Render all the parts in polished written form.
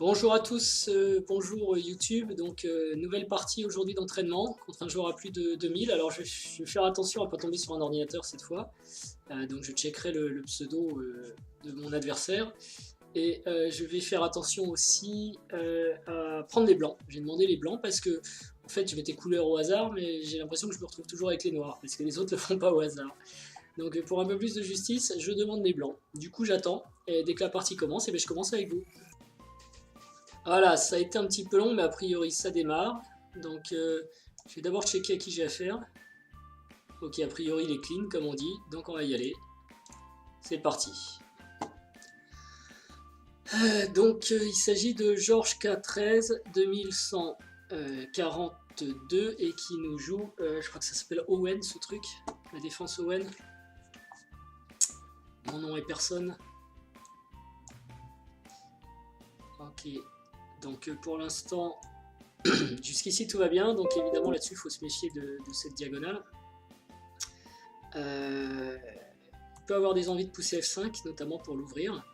Bonjour à tous, bonjour YouTube. Donc, nouvelle partie aujourd'hui d'entraînement contre un joueur à plus de 2000. Alors, je vais faire attention à ne pas tomber sur un ordinateur cette fois. Donc, je checkerai le pseudo de mon adversaire. Et je vais faire attention aussi à prendre les blancs. J'ai demandé les blancs parce que, en fait, je mettais couleur au hasard, mais j'ai l'impression que je me retrouve toujours avec les noirs parce que les autres ne le font pas au hasard. Donc, pour un peu plus de justice, je demande les blancs. Du coup, j'attends. Et dès que la partie commence, je commence avec vous. Voilà, ça a été un petit peu long, mais a priori ça démarre. Donc je vais d'abord checker à qui j'ai affaire. Ok, a priori il est clean comme on dit, donc on va y aller. C'est parti. Il s'agit de Georges K13 2142 et qui nous joue, je crois que ça s'appelle Owen ce truc, la défense Owen. Mon nom est personne. Ok. Donc pour l'instant, jusqu'ici tout va bien, donc évidemment là-dessus il faut se méfier de cette diagonale. Il peut avoir des envies de pousser F5, notamment pour l'ouvrir.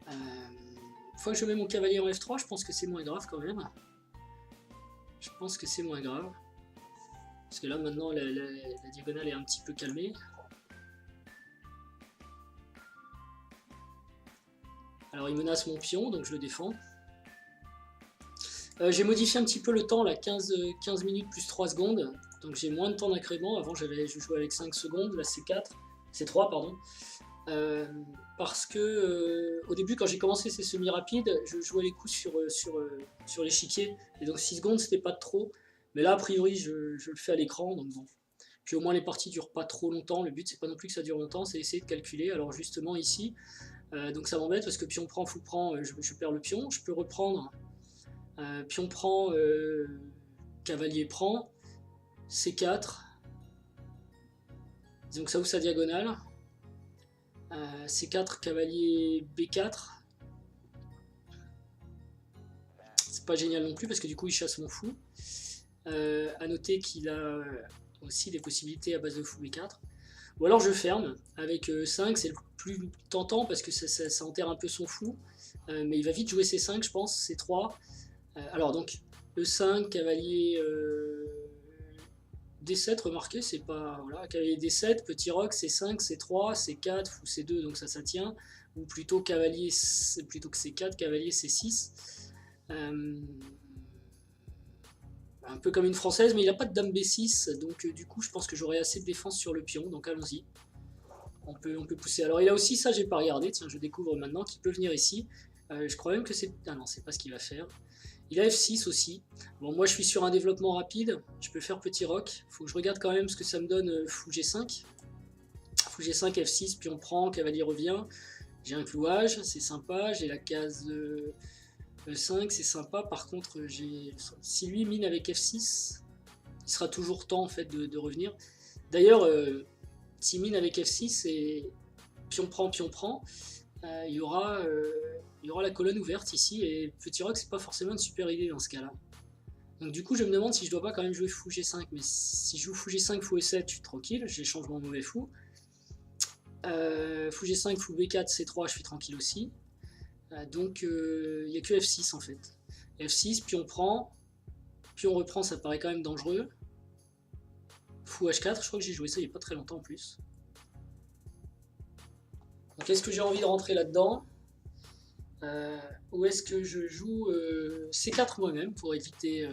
Une fois que je mets mon cavalier en F3, je pense que c'est moins grave quand même. Je pense que c'est moins grave. Parce que là maintenant la diagonale est un petit peu calmée. Alors il menace mon pion, donc je le défends. J'ai modifié un petit peu le temps, là, 15 minutes plus 3 secondes, donc j'ai moins de temps d'incrément. Avant je jouais avec 5 secondes, là c'est 3 pardon. Parce que au début quand j'ai commencé ces semi-rapides, je jouais les coups sur l'échiquier, et donc 6 secondes c'était pas de trop, mais là a priori je le fais à l'écran, donc bon. Puis au moins les parties durent pas trop longtemps, le but c'est pas non plus que ça dure longtemps, c'est essayer de calculer. Alors justement ici, donc ça m'embête parce que pion prend, fou prend, je perds le pion, je peux reprendre. Pion prend, cavalier prend, C4, donc ça ouvre sa diagonale, C4, cavalier B4, c'est pas génial non plus parce que du coup il chasse mon fou. A noter qu'il a aussi des possibilités à base de fou B4, ou alors je ferme avec 5, c'est le plus tentant parce que ça enterre un peu son fou, mais il va vite jouer C5 je pense, C3. Alors donc E5, cavalier D7, remarquez, c'est pas. Voilà, cavalier D7, petit roc, C5, C3, C4, fou C2, donc ça tient. Ou plutôt cavalier, plutôt que C4, cavalier C6. Un peu comme une française, mais il n'a pas de dame B6, donc du coup je pense que j'aurai assez de défense sur le pion, donc allons-y. On peut pousser. Alors il a aussi, ça j'ai pas regardé, tiens je découvre maintenant qu'il peut venir ici. Je crois même que c'est. Ah non, c'est pas ce qu'il va faire. Il a F6 aussi. Bon, moi je suis sur un développement rapide, je peux faire petit roc. Faut que je regarde quand même ce que ça me donne fou G5. Fou G5, F6, puis on prend, cavalier revient. J'ai un clouage, c'est sympa. J'ai la case E5, c'est sympa. Par contre, si lui mine avec F6, il sera toujours temps en fait de revenir. D'ailleurs, si mine avec F6 et pion prend, il y aura la colonne ouverte ici, et petit roc c'est pas forcément une super idée dans ce cas là. Donc du coup je me demande si je dois pas quand même jouer fou G5, mais si je joue fou G5, fou E7 je suis tranquille, j'échange mon mauvais fou. Fou G5, fou B4, C3 je suis tranquille aussi. Donc il n'y a que F6 en fait. F6, puis on prend, puis on reprend, ça paraît quand même dangereux. Fou H4, je crois que j'ai joué ça il n'y a pas très longtemps en plus. Donc est-ce que j'ai envie de rentrer là-dedans, ou est-ce que je joue C4 moi-même pour éviter...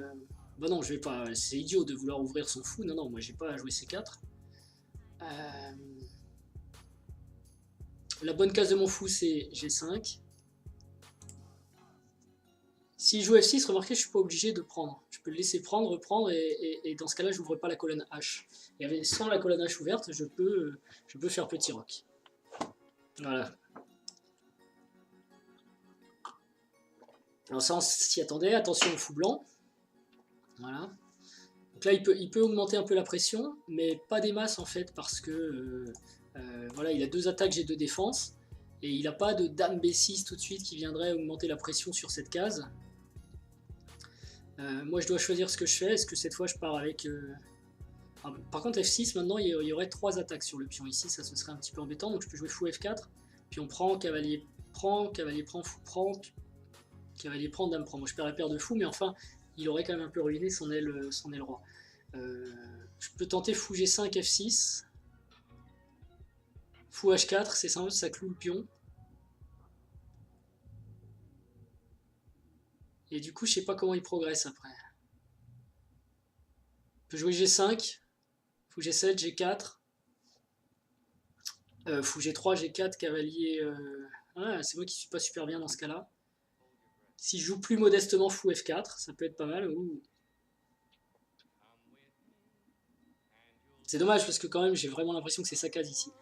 Bah non, je vais pas, c'est idiot de vouloir ouvrir son fou, non, moi j'ai pas à jouer C4. La bonne case de mon fou c'est G5. Si je joue F6, remarquez, je suis pas obligé de prendre. Je peux le laisser prendre, reprendre, et dans ce cas-là, j'ouvre pas la colonne H. Et sans la colonne H ouverte, je peux faire petit roc. Voilà. Alors ça, on s'y attendait. Attention au fou blanc. Voilà. Donc là, il peut augmenter un peu la pression, mais pas des masses en fait, parce que voilà, il a 2 attaques, j'ai 2 défenses, et il n'a pas de dame B6 tout de suite qui viendrait augmenter la pression sur cette case. Moi, je dois choisir ce que je fais. Est-ce que cette fois, je pars avec... par contre, F6, maintenant, il y aurait 3 attaques sur le pion ici, ça ce serait un petit peu embêtant, donc je peux jouer fou F4, puis on prend, cavalier prend, fou prend, Cavalier prend, dame prend. Moi je perds la paire de fou, mais enfin, il aurait quand même un peu ruiné son aile roi. Je peux tenter fou G5, F6. Fou H4, c'est simple, ça cloue le pion. Et du coup, je sais pas comment il progresse après. Je peux jouer G5, fou G7, G4. Fou G3, G4, cavalier... Ah, c'est moi qui suis pas super bien dans ce cas-là. Si je joue plus modestement fou F4, ça peut être pas mal. C'est dommage parce que quand même j'ai vraiment l'impression que c'est sa case ici.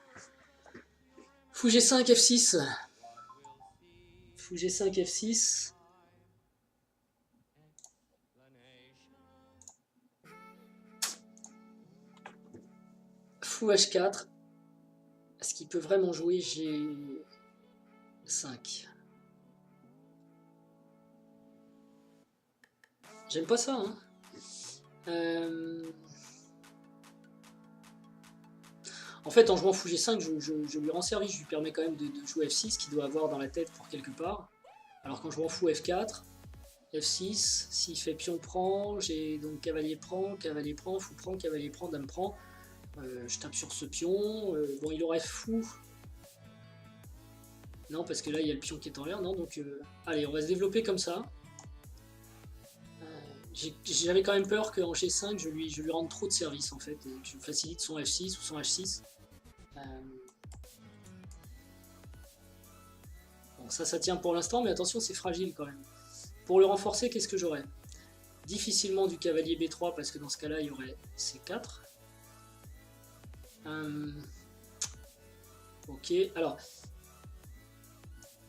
Fou G5, F6. Fou G5, F6. Fou H4. Est-ce qu'il peut vraiment jouer G5? J'aime pas ça, hein. En fait, en jouant fou G5, je lui rends service, je lui permets quand même de jouer F6, qu'il doit avoir dans la tête pour quelque part. Alors quand je jouant fou F4, F6, s'il fait pion prend, j'ai donc cavalier prend, fou prend, cavalier prend, dame prend. Je tape sur ce pion. Bon, il aurait fou. Non, parce que là, il y a le pion qui est en l'air. Non, donc allez, on va se développer comme ça. J'avais quand même peur qu'en G5, je lui rende trop de service en fait, et que je facilite son F6 ou son H6. Bon, ça tient pour l'instant, mais attention, c'est fragile quand même. Pour le renforcer, qu'est-ce que j'aurais? Difficilement du cavalier B3, parce que dans ce cas-là, il y aurait C4. Ok, alors...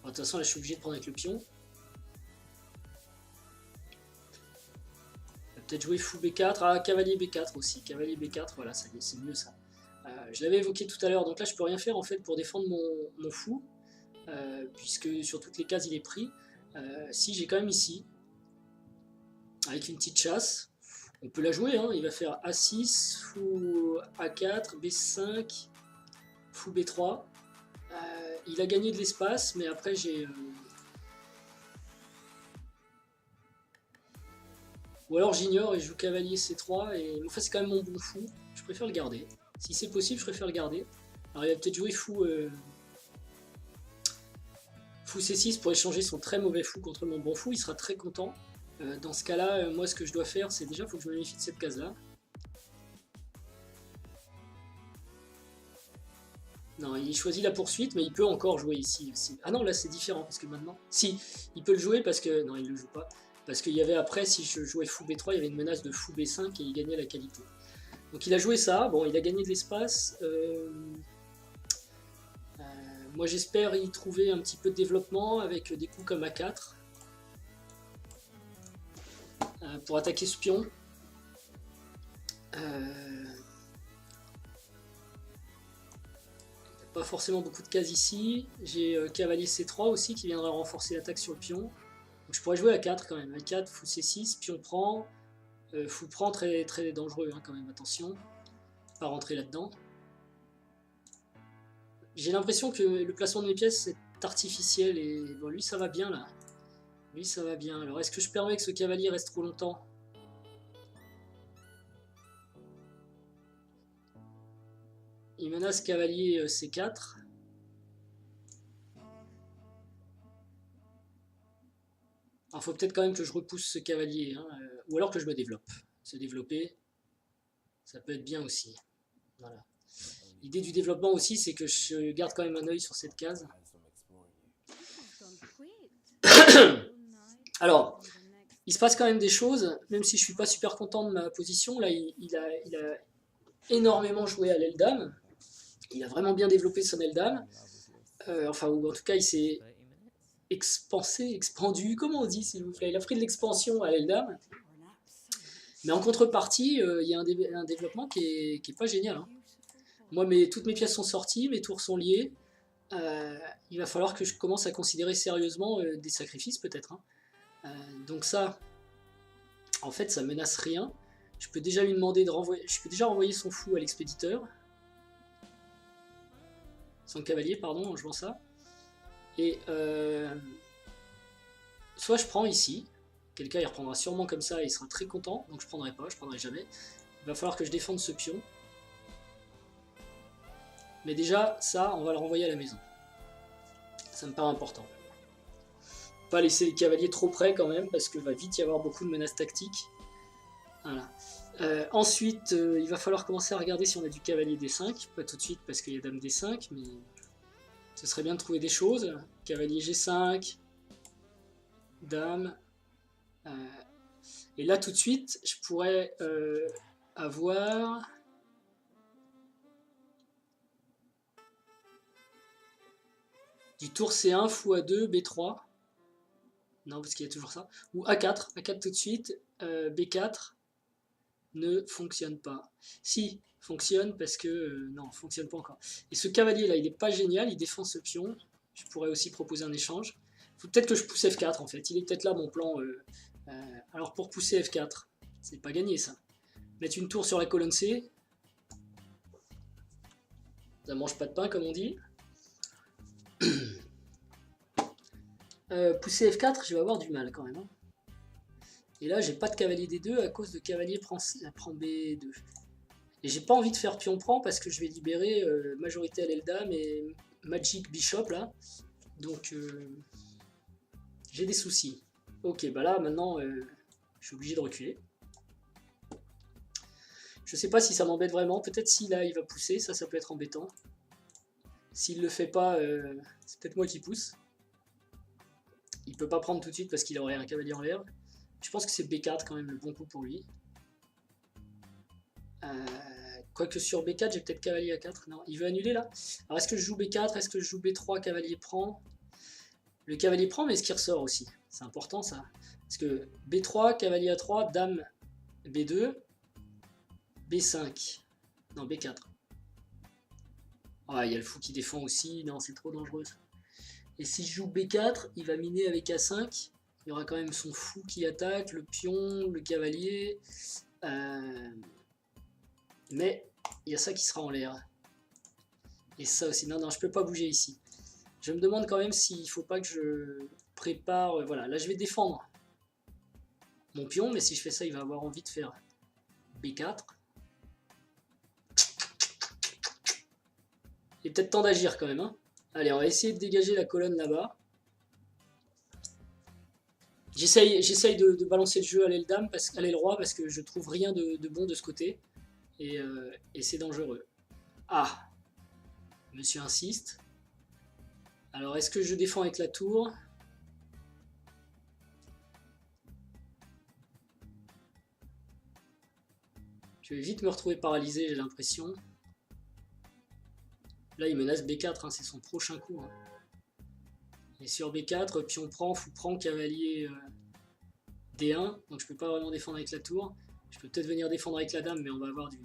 De toute façon, là, je suis obligé de prendre avec le pion. Peut-être jouer fou B4, ah cavalier B4 aussi, cavalier B4, voilà, c'est mieux ça. Je l'avais évoqué tout à l'heure, donc là je peux rien faire en fait pour défendre mon fou, puisque sur toutes les cases il est pris. Si j'ai quand même ici, avec une petite chasse, on peut la jouer, hein. Il va faire A6, fou A4, B5, fou B3. Il a gagné de l'espace, mais après j'ai... Ou alors j'ignore et je joue cavalier C3, et enfin c'est quand même mon bon fou, je préfère le garder. Si c'est possible, je préfère le garder. Alors il va peut-être jouer fou C6 pour échanger son très mauvais fou contre mon bon fou, il sera très content. Dans ce cas-là, moi ce que je dois faire, c'est déjà, il faut que je me méfie de cette case-là. Non, il choisit la poursuite, mais il peut encore jouer ici aussi. Ah non, là c'est différent, parce que maintenant... Si, il peut le jouer parce que... Non, il ne le joue pas. Parce qu'il y avait après, si je jouais fou B3, il y avait une menace de fou B5 et il gagnait la qualité. Donc il a joué ça, bon, il a gagné de l'espace. Moi j'espère y trouver un petit peu de développement avec des coups comme A4. Pour attaquer ce pion. Pas forcément beaucoup de cases ici. J'ai cavalier C3 aussi qui viendra renforcer l'attaque sur le pion. Donc je pourrais jouer A4 quand même. A4, fou C6, pion prend. Fou prend, très, très dangereux hein, quand même, attention. Pas rentrer là-dedans. J'ai l'impression que le placement de mes pièces est artificiel et bon, lui ça va bien là. Lui ça va bien. Alors est-ce que je permets que ce cavalier reste trop longtemps? Il menace cavalier C4. Alors faut peut-être quand même que je repousse ce cavalier, hein, ou alors que je me développe. Se développer, ça peut être bien aussi. Voilà. L'idée du développement aussi, c'est que je garde quand même un œil sur cette case. Alors, il se passe quand même des choses, même si je suis pas super content de ma position. Là, il a énormément joué à l'aile dame. Il a vraiment bien développé son aile dame. Enfin, ou en tout cas, il s'est expandu, comment on dit s'il vous plaît? Il a pris de l'expansion à l'aile dame. Mais en contrepartie, il y a un développement qui est pas génial. Hein. Moi, toutes mes pièces sont sorties, mes tours sont liés. Il va falloir que je commence à considérer sérieusement des sacrifices peut-être. Hein. Donc ça, en fait, ça menace rien. Je peux déjà lui demander de renvoyer. Je peux déjà renvoyer son fou à l'expéditeur. Son cavalier, pardon, en jouant ça. Et soit je prends ici. Quelqu'un il reprendra sûrement comme ça et il sera très content. Donc je prendrai pas, je prendrai jamais. Il va falloir que je défende ce pion. Mais déjà, ça, on va le renvoyer à la maison. Ça me paraît important. Pas laisser les cavaliers trop près quand même, parce que va vite y avoir beaucoup de menaces tactiques. Voilà. Ensuite, il va falloir commencer à regarder si on a du cavalier D5. Pas tout de suite parce qu'il y a dame D5, mais ce serait bien de trouver des choses. Cavalier G5, dame. Et là, tout de suite, je pourrais avoir... du tour C1, fou A2, B3. Non, parce qu'il y a toujours ça. Ou A4. A4 tout de suite. B4 ne fonctionne pas. Si, fonctionne parce que... non, fonctionne pas encore. Et ce cavalier là, il est pas génial. Il défend ce pion. Je pourrais aussi proposer un échange. Faut peut-être que je pousse F4 en fait. Il est peut-être là mon plan. Alors pour pousser F4, c'est pas gagné ça. Mettre une tour sur la colonne C. Ça mange pas de pain comme on dit. Pousser F4, je vais avoir du mal quand même. Hein. Et là, j'ai pas de cavalier D2 à cause de cavalier prend B2. Et j'ai pas envie de faire pion prend parce que je vais libérer majorité à l'aile dame et Magic Bishop là. Donc j'ai des soucis. Ok, bah là maintenant je suis obligé de reculer. Je sais pas si ça m'embête vraiment. Peut-être si là il va pousser, ça peut être embêtant. S'il le fait pas, c'est peut-être moi qui pousse. Il peut pas prendre tout de suite parce qu'il aurait un cavalier en l'air. Je pense que c'est B4 quand même le bon coup pour lui. Quoique sur B4, j'ai peut-être cavalier A4. Non, il veut annuler là. Alors est-ce que je joue B4? Est-ce que je joue B3? Cavalier prend. Le cavalier prend, mais est-ce qu'il ressort aussi? C'est important ça. Parce que B3, cavalier A3, dame B2, B5. Non, B4. Ah, il y a le fou qui défend aussi. Non, c'est trop dangereux. Et si je joue B4, il va miner avec A5. Il y aura quand même son fou qui attaque, le pion, le cavalier. Mais il y a ça qui sera en l'air. Et ça aussi. Non, non, je peux pas bouger ici. Je me demande quand même s'il faut pas que je prépare... voilà, là je vais défendre mon pion, mais si je fais ça, il va avoir envie de faire B4. Il est peut-être temps d'agir quand même. Hein. Allez, on va essayer de dégager la colonne là-bas. J'essaye de balancer le jeu à l'aile dame, à l'aile roi, parce que je trouve rien de bon de ce côté. Et c'est dangereux. Ah, monsieur insiste. Alors, est-ce que je défends avec la tour? Je vais vite me retrouver paralysé, j'ai l'impression. Là, il menace B4, hein, c'est son prochain coup. Hein. Et sur B4, pion prend, fou prend, cavalier D1. Donc je peux pas vraiment défendre avec la tour. Je peux peut-être venir défendre avec la dame, mais on va avoir du...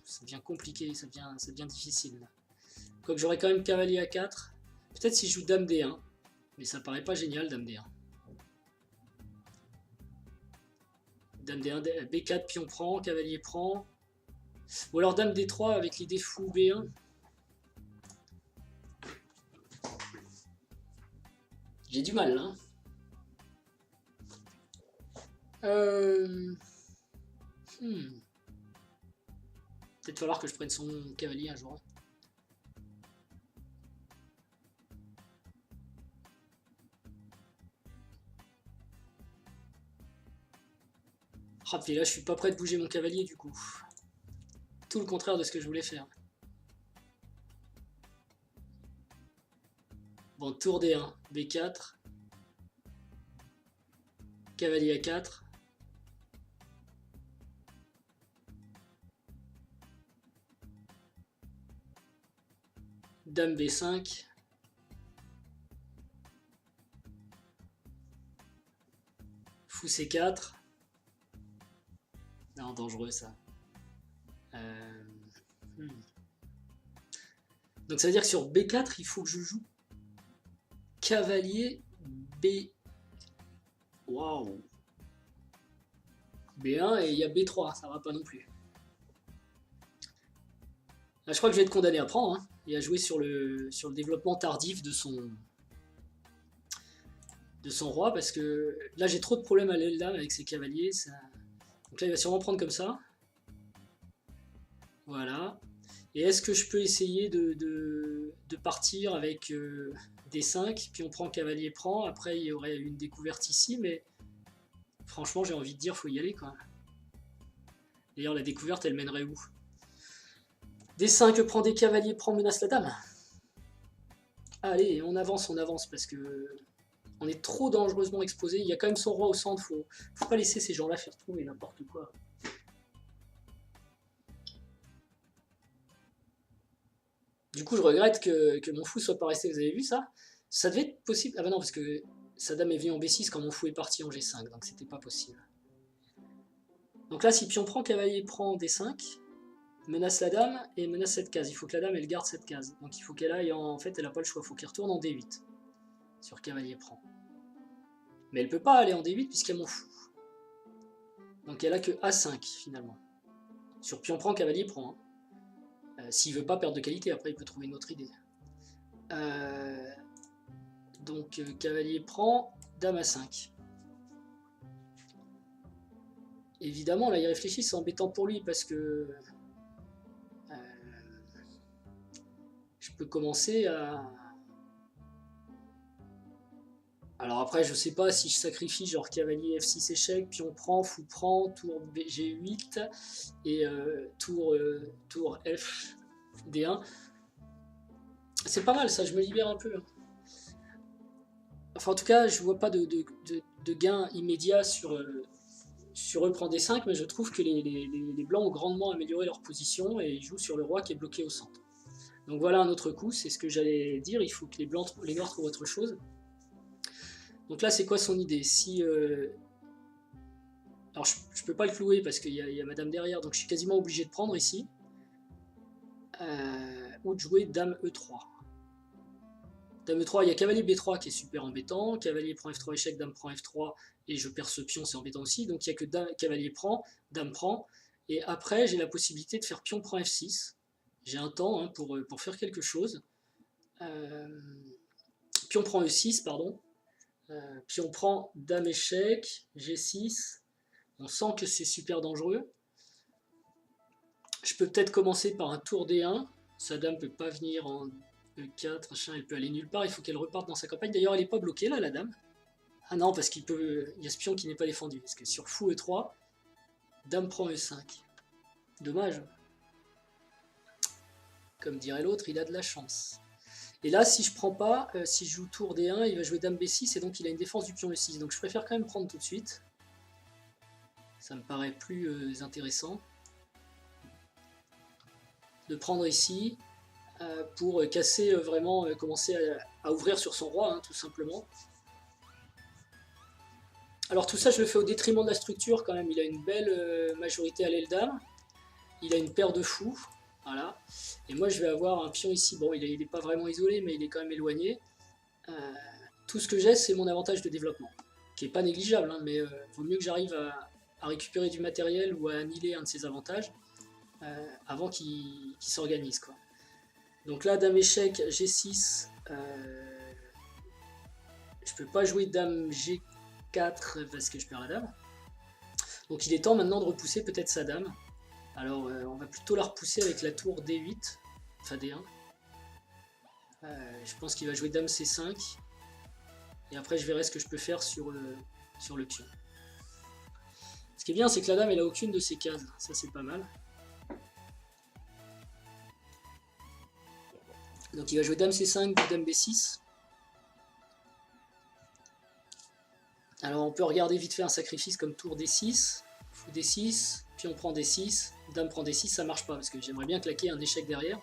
ça devient compliqué, ça devient difficile. Quoique j'aurais quand même cavalier A4. Peut-être si je joue dame D1. Mais ça paraît pas génial, dame D1. Dame D1, B4, pion prend, cavalier prend. Ou alors dame D3 avec l'idée fou B1. J'ai du mal, hein. Peut-être falloir que je prenne son cavalier un jour. Ah, puis là, je suis pas prêt de bouger mon cavalier du coup. Tout le contraire de ce que je voulais faire. Bon, tour D1, B4. Cavalier A4. Dame B5. Fou C4. Non, dangereux ça. Donc ça veut dire que sur B4, il faut que je joue cavalier B. Waouh. B1 et il y a B3, ça va pas non plus. Là, je crois que je vais être condamné à prendre hein, et à jouer sur le développement tardif de son de son roi, parce que là j'ai trop de problèmes à l'aile dame avec ses cavaliers. Ça... Donc là il va sûrement prendre comme ça. Voilà. Et est-ce que je peux essayer de partir avec D5, puis on prend cavalier prend, après il y aurait une découverte ici, mais franchement j'ai envie de dire faut y aller quoi. D'ailleurs la découverte elle mènerait où? D5 prend des cavaliers, prend menace la dame. Allez, on avance, parce que on est trop dangereusement exposé. Il y a quand même son roi au centre, faut pas laisser ces gens-là faire trouver n'importe quoi. Du coup, je regrette que mon fou soit pas resté. Vous avez vu ça? Ça devait être possible. Ah bah non, parce que sa dame est venue en B6 quand mon fou est parti en G5, donc c'était pas possible. Donc là, si pion prend, cavalier prend D5, menace la dame et menace cette case. Il faut que la dame elle garde cette case. Donc il faut qu'elle aille en fait, elle a pas le choix. Il faut qu'elle retourne en D8 sur cavalier prend. Mais elle peut pas aller en D8 puisqu'elle m'en fout. Donc elle a que A5 finalement. Sur pion prend, cavalier prend. S'il veut pas perdre de qualité, après il peut trouver une autre idée. Donc cavalier prend, dame A5. Évidemment, là il réfléchit, c'est embêtant pour lui parce que je peux commencer à... Alors après, je sais pas si je sacrifie genre cavalier F6 échec, puis on prend, fou prend, tour G8 et tour F D1. C'est pas mal ça, je me libère un peu. Enfin en tout cas, je vois pas de gain immédiat sur eux prend D5, mais je trouve que les blancs ont grandement amélioré leur position et ils jouent sur le roi qui est bloqué au centre. Donc voilà un autre coup, c'est ce que j'allais dire, il faut que les noirs trouvent autre chose. Donc là, c'est quoi son idée? Si alors je peux pas le clouer parce qu'il y a madame derrière, donc je suis quasiment obligé de prendre ici. Ou de jouer dame E3. Dame E3, il y a cavalier B3 qui est super embêtant, cavalier prend F3 échec, dame prend F3, et je perds ce pion, c'est embêtant aussi, donc il n'y a que cavalier prend, dame prend, et après j'ai la possibilité de faire pion prend F6. J'ai un temps hein, pour faire quelque chose. Pion prend E6, pardon. Pion prend dame échec, G6. On sent que c'est super dangereux. Je peux peut-être commencer par un tour D1. Sa dame peut pas venir en E4, machin, elle peut aller nulle part. Il faut qu'elle reparte dans sa campagne. D'ailleurs, elle est pas bloquée là, la dame. Ah non, parce qu'il y a ce pion qui n'est pas défendu. Parce que sur fou E3, dame prend E5. Dommage. Comme dirait l'autre, il a de la chance. Et là, si je prends pas, si je joue tour D1, il va jouer dame B6 et donc il a une défense du pion E6. Donc je préfère quand même prendre tout de suite. Ça me paraît plus intéressant de prendre ici pour casser vraiment, commencer à ouvrir sur son roi, hein, tout simplement. Alors tout ça, je le fais au détriment de la structure quand même. Il a une belle majorité à l'aile dame. Il a une paire de fous. Voilà. Et moi, je vais avoir un pion ici. Bon, il n'est pas vraiment isolé, mais il est quand même éloigné. Tout ce que j'ai, c'est mon avantage de développement, qui n'est pas négligeable, hein, mais vaut mieux que j'arrive à récupérer du matériel ou à annihiler un de ses avantages avant qu'il s'organise, quoi. Donc là, dame échec, G6. Je peux pas jouer dame G4 parce que je perds la dame. Donc il est temps maintenant de repousser peut-être sa dame. Alors on va plutôt la repousser avec la tour D8, enfin D1. Je pense qu'il va jouer dame C5. Et après je verrai ce que je peux faire sur le pion. Ce qui est bien, c'est que la dame elle a aucune de ses cases. Ça c'est pas mal. Donc il va jouer dame C5, dame B6. Alors on peut regarder vite fait un sacrifice comme tour D6, fou D6, puis on prend D6, dame prend D6, ça marche pas parce que j'aimerais bien claquer un échec derrière.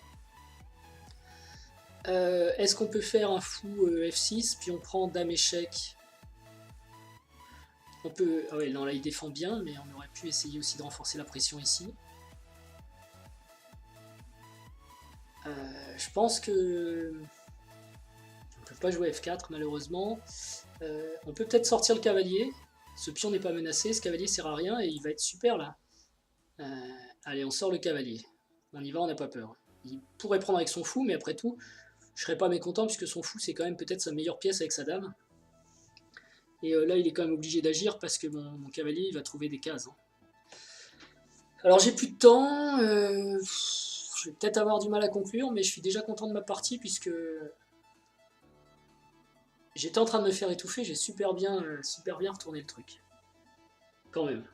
Est-ce qu'on peut faire un fou F6, puis on prend dame échec? On peut... Ah ouais, non là il défend bien, mais on aurait pu essayer aussi de renforcer la pression ici. Je pense que... On peut pas jouer F4 malheureusement. On peut peut-être sortir le cavalier. Ce pion n'est pas menacé, ce cavalier sert à rien et il va être super là. Allez, on sort le cavalier. On y va, on n'a pas peur. Il pourrait prendre avec son fou, mais après tout, je serais pas mécontent puisque son fou c'est quand même peut-être sa meilleure pièce avec sa dame. Et là, il est quand même obligé d'agir parce que mon cavalier, il va trouver des cases. Hein. Alors, j'ai plus de temps. Je vais peut-être avoir du mal à conclure, mais je suis déjà content de ma partie puisque j'étais en train de me faire étouffer. J'ai super bien retourné le truc. Quand même.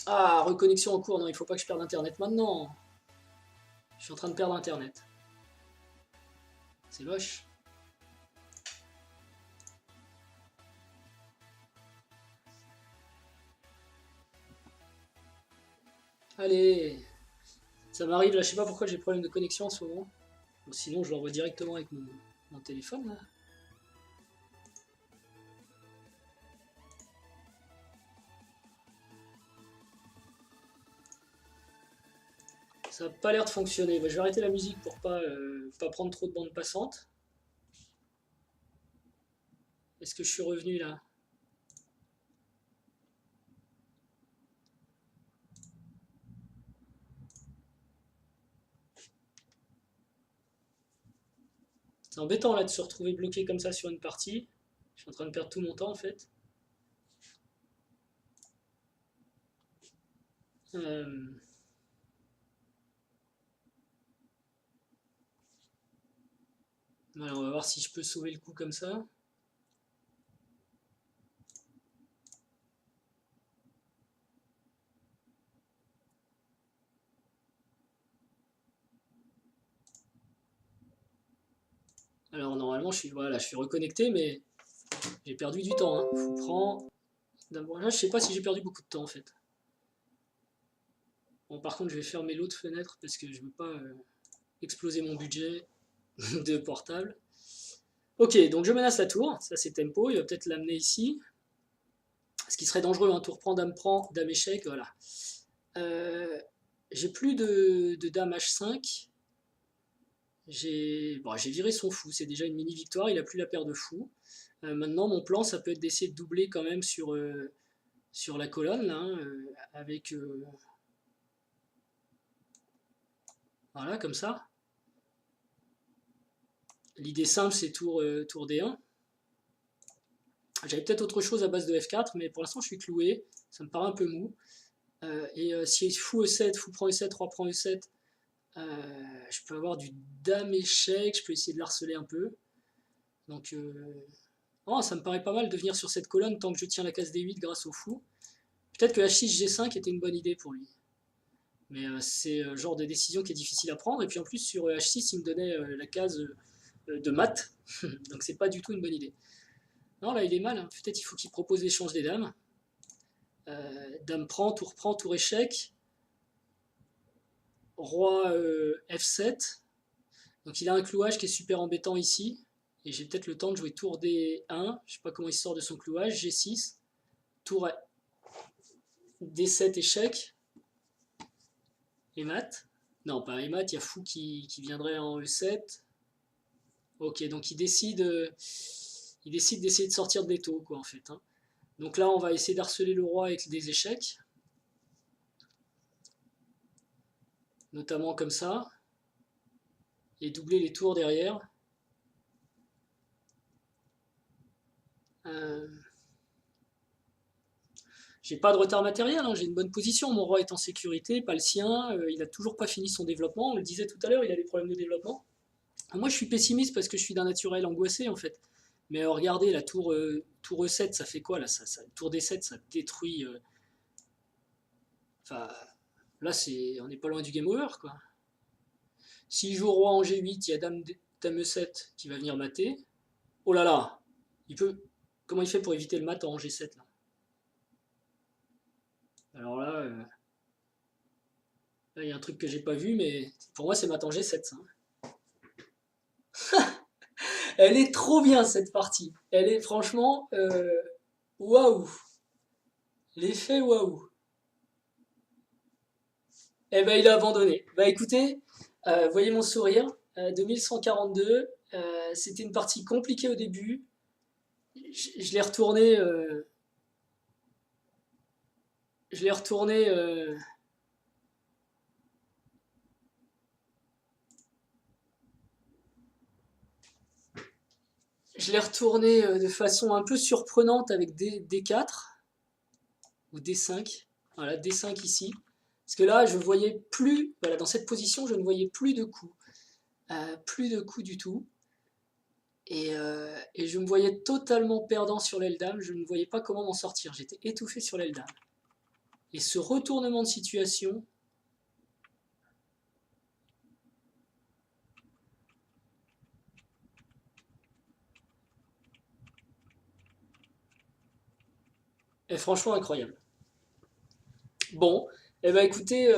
Ah, reconnexion en cours. Non, il faut pas que je perde Internet maintenant. Je suis en train de perdre Internet. C'est moche. Allez. Ça m'arrive là, je sais pas pourquoi j'ai problème de connexion en ce moment. Bon, sinon, je l'envoie directement avec mon téléphone là. Ça n'a pas l'air de fonctionner. Bah, je vais arrêter la musique pour pas prendre trop de bandes passantes. Est-ce que je suis revenu là? C'est embêtant là de se retrouver bloqué comme ça sur une partie. Je suis en train de perdre tout mon temps en fait. Euh, Voilà, on va voir si je peux sauver le coup comme ça. Alors normalement voilà, je suis reconnecté mais j'ai perdu du temps. Hein. Fou prend. Là je sais pas si j'ai perdu beaucoup de temps en fait. Bon par contre je vais fermer l'autre fenêtre parce que je veux pas exploser mon budget de portable. Ok, donc je menace la tour, ça c'est tempo, il va peut-être l'amener ici. Ce qui serait dangereux, hein, tour prend, dame échec, voilà. Euh, j'ai plus de dame H5. J'ai viré son fou, c'est déjà une mini victoire, il a plus la paire de fous. Maintenant mon plan ça peut être d'essayer de doubler quand même sur la colonne, là, hein, avec... voilà, comme ça. L'idée simple c'est tour D1. J'avais peut-être autre chose à base de F4, mais pour l'instant je suis cloué, ça me paraît un peu mou. Si fou E7, fou prend E7, roi prend E7, je peux avoir du dame échec, je peux essayer de l'harceler un peu. Donc, oh, ça me paraît pas mal de venir sur cette colonne tant que je tiens la case D8 grâce au fou. Peut-être que H6 G5 était une bonne idée pour lui. Mais c'est le genre de décision qui est difficile à prendre. Et puis en plus, sur H6, il me donnait la case de mat. Donc c'est pas du tout une bonne idée. Non, là, il est mal. Hein. Peut-être il faut qu'il propose l'échange des dames. Dame prend, tour échec. Roi F7. Donc il a un clouage qui est super embêtant ici. Et j'ai peut-être le temps de jouer tour D1. Je sais pas comment il sort de son clouage. G6. Tour D7 échec. Et mat. Non, pas et mat. Il y a fou qui viendrait en E7. Ok, donc il décide d'essayer de sortir de l'étau, quoi, en fait. Hein. Donc là, on va essayer d'harceler le roi avec des échecs. Notamment comme ça. Et doubler les tours derrière. Euh, J'ai pas de retard matériel, hein, j'ai une bonne position. Mon roi est en sécurité, pas le sien. Il a toujours pas fini son développement. On le disait tout à l'heure, il a des problèmes de développement. Moi, je suis pessimiste parce que je suis d'un naturel angoissé, en fait. Mais regardez, la tour E7, ça fait quoi là tour D7, ça détruit. Enfin, là, on n'est pas loin du game over, quoi. S'il joue roi en G8, il y a dame E7 qui va venir mater. Oh là là, il peut. Comment il fait pour éviter le mat en G7 là? Alors là, il y a un truc que j'ai pas vu, mais pour moi, c'est mat en G7, ça. Elle est trop bien cette partie. Elle est franchement waouh. L'effet waouh. Eh ben il a abandonné. Bah écoutez, voyez mon sourire. 2142. C'était une partie compliquée au début. Je l'ai retourné. Je l'ai retourné. Je l'ai retourné de façon un peu surprenante avec D4 ou D5. Voilà, D5 ici. Parce que là, je voyais plus, voilà, dans cette position, je ne voyais plus de coups. Plus de coups du tout. Et je me voyais totalement perdant sur l'aile dame. Je ne voyais pas comment m'en sortir. J'étais étouffé sur l'aile dame. Et ce retournement de situation, est franchement incroyable. Bon, eh ben écoutez,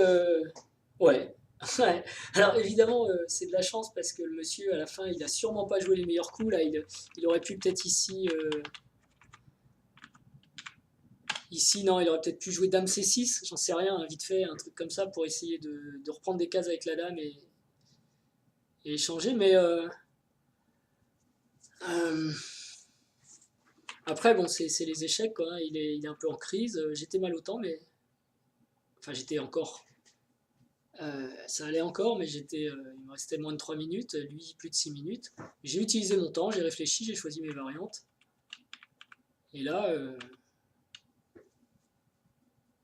ouais. Ouais. Alors évidemment, c'est de la chance parce que le monsieur, à la fin, il a sûrement pas joué les meilleurs coups. Là, il aurait pu peut-être ici, ici, non, il aurait peut-être pu jouer Dame C6, j'en sais rien, vite fait, un truc comme ça pour essayer de reprendre des cases avec la dame et échanger. Mais euh, après, bon, c'est les échecs, quoi, hein. Il est un peu en crise. J'étais mal au temps, mais enfin, j'étais encore. Ça allait encore, mais il me restait moins de 3 minutes, lui plus de 6 minutes. J'ai utilisé mon temps, j'ai réfléchi, j'ai choisi mes variantes. Et là,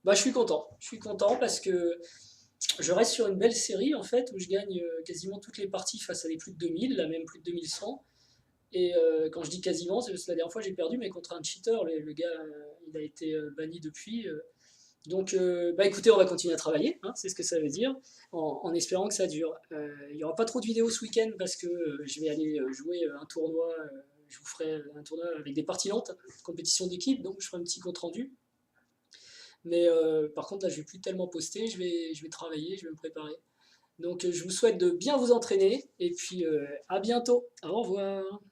bah, je suis content. Je suis content parce que je reste sur une belle série en fait où je gagne quasiment toutes les parties face à des plus de 2000, là même plus de 2100. Et quand je dis quasiment, c'est parce que la dernière fois j'ai perdu, mais contre un cheater, le gars il a été banni depuis. Donc bah écoutez, on va continuer à travailler, hein, c'est ce que ça veut dire, en espérant que ça dure. Il n'y aura pas trop de vidéos ce week-end parce que je vais aller jouer un tournoi. Je vous ferai un tournoi avec des parties lentes, compétition d'équipe, donc je ferai un petit compte rendu. Mais par contre, là, je vais plus tellement poster, je vais travailler, je vais me préparer. Donc, je vous souhaite de bien vous entraîner et puis à bientôt. Au revoir.